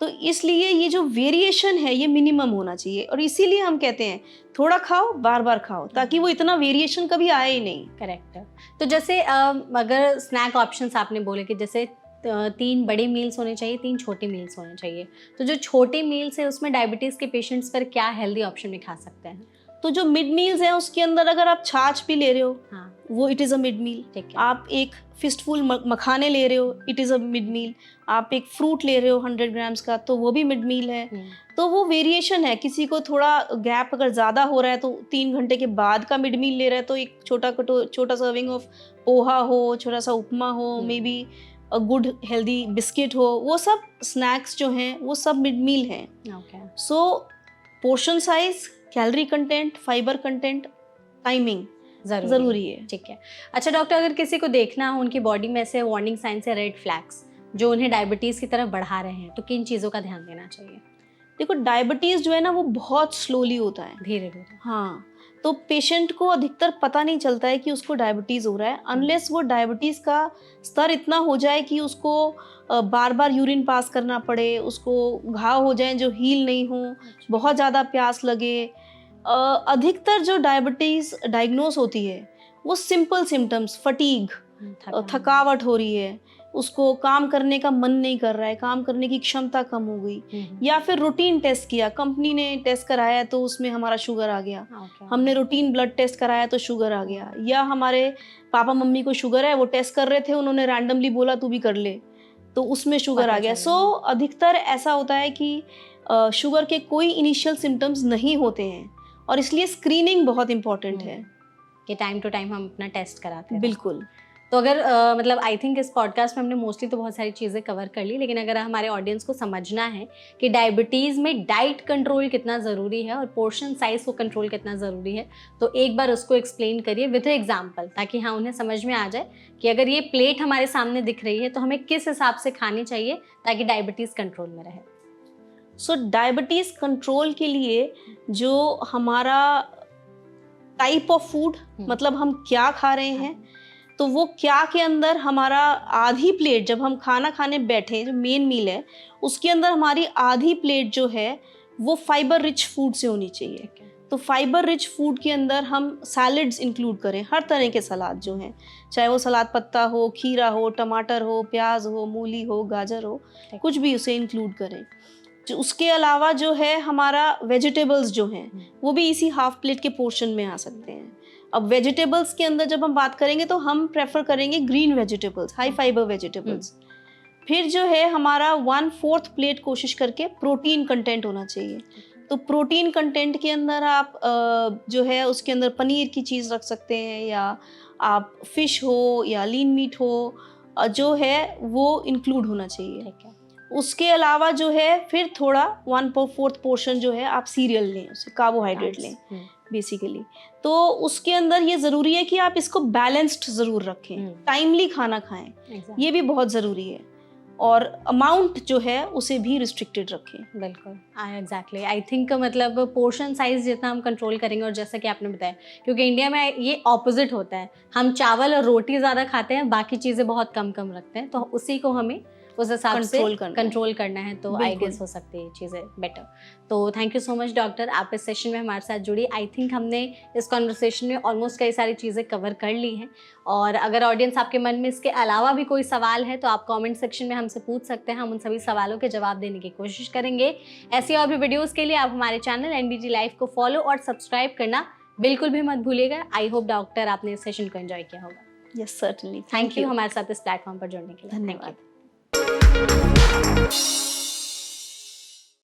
तो इसलिए ये जो वेरिएशन है ये मिनिमम होना चाहिए, और इसीलिए हम कहते हैं थोड़ा खाओ, बार बार खाओ, ताकि वो इतना वेरिएशन कभी आए ही नहीं। करेक्ट है। तो जैसे अगर स्नैक ऑप्शंस आपने बोले कि जैसे 3 बड़े मील्स होने चाहिए, 3 छोटे मील्स होने चाहिए, तो जो छोटे मील्स है उसमें डायबिटीज़ के पेशेंट्स पर क्या हेल्दी ऑप्शन में खा सकते हैं? तो जो मिड मील्स है उसके अंदर अगर आप छाछ भी ले रहे हो, वो इट इज़ अ मिड मील। ठीक है। आप एक फिस्टफुल मखाने ले रहे हो, इट इज़ अ मिड मील। आप एक फ्रूट ले रहे हो 100 ग्राम्स का, तो वो भी मिड मील है। तो वो वेरिएशन है, किसी को थोड़ा गैप अगर ज़्यादा हो रहा है तो 3 घंटे के बाद का मिड मील ले रहा है, तो एक छोटा सर्विंग ऑफ पोहा हो, छोटा सा उपमा हो, may be a good healthy biscuit हो, वो सब स्नैक्स जो हैं वो सब मिड मील हैं। So portion size, calorie content, fibre content, timing ज़रूरी है। ठीक है। अच्छा डॉक्टर, अगर किसी को देखना हो उनकी बॉडी में से वार्निंग साइंस है, रेड फ्लैग्स जो उन्हें डायबिटीज़ की तरफ बढ़ा रहे हैं, तो किन चीज़ों का ध्यान देना चाहिए? देखो, डायबिटीज़ जो है ना वो बहुत स्लोली होता है, धीरे धीरे। हाँ, तो पेशेंट को अधिकतर पता नहीं चलता है कि उसको डायबिटीज़ हो रहा है, अनलेस वो डायबिटीज़ का स्तर इतना हो जाए कि उसको बार बार यूरिन पास करना पड़े, उसको घाव हो जाए जो हील नहीं हो, बहुत ज़्यादा प्यास लगे। अधिकतर जो डायबिटीज़ डायग्नोस होती है वो सिंपल सिम्टम्स, फटीग, थकावट हो रही है, उसको काम करने का मन नहीं कर रहा है, काम करने की क्षमता कम हो गई, या फिर रूटीन टेस्ट किया, कंपनी ने टेस्ट कराया तो उसमें हमारा शुगर आ गया, हमने रूटीन ब्लड टेस्ट कराया तो शुगर आ गया, या हमारे पापा मम्मी को शुगर है, वो टेस्ट कर रहे थे, उन्होंने रैंडमली बोला तू भी कर ले, तो उसमें शुगर आ गया। सो अधिकतर ऐसा होता है कि शुगर के कोई इनिशियल सिम्टम्स नहीं होते हैं, और इसलिए स्क्रीनिंग बहुत इंपॉर्टेंट है कि टाइम टू टाइम हम अपना टेस्ट कराते हैं। बिल्कुल। तो अगर मतलब आई थिंक इस पॉडकास्ट में हमने मोस्टली तो बहुत सारी चीज़ें कवर कर ली, लेकिन अगर हमारे ऑडियंस को समझना है कि डायबिटीज़ में डाइट कंट्रोल कितना ज़रूरी है और पोर्शन साइज को कंट्रोल कितना ज़रूरी है, तो एक बार उसको एक्सप्लेन करिए विथ एग्जाम्पल, ताकि हाँ उन्हें समझ में आ जाए कि अगर ये प्लेट हमारे सामने दिख रही है तो हमें किस हिसाब से खानी चाहिए ताकि डायबिटीज़ कंट्रोल में रहे। सो डायबिटीज़ कंट्रोल के लिए जो हमारा टाइप ऑफ फूड, मतलब हम क्या खा रहे हैं, तो वो क्या के अंदर हमारा आधी प्लेट, जब हम खाना खाने बैठे जो मेन मील है उसके अंदर हमारी आधी प्लेट जो है वो फाइबर रिच फूड से होनी चाहिए। तो फाइबर रिच फूड के अंदर हम सैलड्स इंक्लूड करें, हर तरह के सलाद जो हैं, चाहे वो सलाद पत्ता हो, खीरा हो, टमाटर हो, प्याज हो, मूली हो, गाजर हो, कुछ भी उसे इंक्लूड करें। जो उसके अलावा जो है हमारा वेजिटेबल्स जो हैं वो भी इसी हाफ प्लेट के पोर्शन में आ सकते हैं। अब वेजिटेबल्स के अंदर जब हम बात करेंगे तो हम प्रेफर करेंगे green vegetables, high fibre vegetables. फिर जो है हमारा 1/4 प्लेट कोशिश करके प्रोटीन कंटेंट होना चाहिए। तो प्रोटीन कंटेंट के अंदर आप जो है उसके अंदर पनीर की चीज़ रख सकते हैं, या आप फिश हो या लीन मीट हो, जो है वो इंक्लूड होना चाहिए। उसके अलावा जो है फिर थोड़ा 1/4 पोर्शन जो है आप सीरियल लें, उसे कार्बोहाइड्रेट लें बेसिकली। तो उसके अंदर ये ज़रूरी है कि आप इसको बैलेंस्ड ज़रूर रखें, टाइमली खाना खाएं, ये भी बहुत ज़रूरी है, और अमाउंट जो है उसे भी रिस्ट्रिक्टेड रखें। बिल्कुल, एग्जैक्टली। आई थिंक मतलब पोर्शन साइज जितना हम कंट्रोल करेंगे, और जैसा कि आपने बताया, क्योंकि इंडिया में ये ऑपोजिट होता है, हम चावल और रोटी ज़्यादा खाते हैं, बाकी चीज़ें बहुत कम कम रखते हैं, तो उसी को हमें उस हिसाब से कंट्रोल करना है, तो आई गेस हो सकती है चीज़ें बेटर। तो thank you so much doctor, आप इस सेशन में हमारे साथ जुड़ी। आई थिंक हमने इस कॉन्वर्सेशन में ऑलमोस्ट कई सारी चीज़ें कवर कर ली हैं, और अगर ऑडियंस आपके मन में इसके अलावा भी कोई सवाल है तो आप कमेंट सेक्शन में हमसे पूछ सकते हैं, हम उन सभी सवालों के जवाब देने की कोशिश करेंगे। ऐसी और भी वीडियोज़ के लिए आप हमारे चैनल एनबीटी लाइव को फॉलो और सब्सक्राइब करना बिल्कुल भी मत भूलिएगा। आई होप डॉक्टर आपने इस सेशन को एंजॉय किया होगा। यस सर्टनली, थैंक यू हमारे साथ इस प्लेटफॉर्म पर जुड़ने के लिए। धन्यवाद।